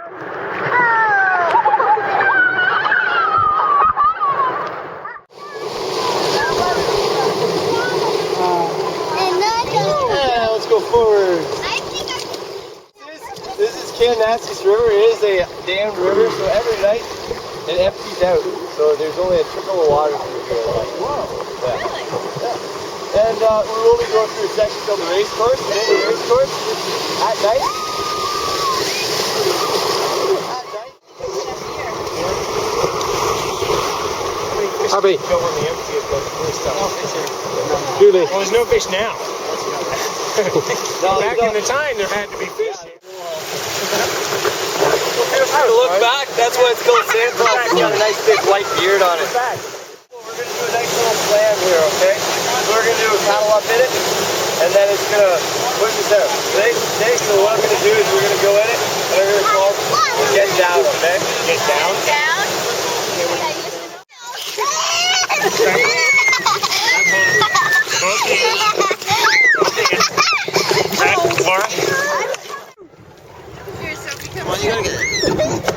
Yeah, let's go forward. This is Kananaskis River. It is a dammed river, so every night it empties out. So there's only a trickle of water through here. Whoa. Yeah. Really? Yeah. And we're only going through a section called the race course. And in the race course, at night. Harvey. Go when the empty is the first time. No fish here. Julie. Well, there's no fish now. Back in the time, there had to be fish. Look back, that's why it's called Santa Claus. It's got a nice big white beard on it. Well, we're going to do a nice little plan here, okay? So we're going to do a paddle up in it, and then it's going to push us out. So what I'm going to do is we're going to go in it, and we're going to call get down, okay? Get down. Down? Laura? Here, Sophie, come Come on, you gotta get it.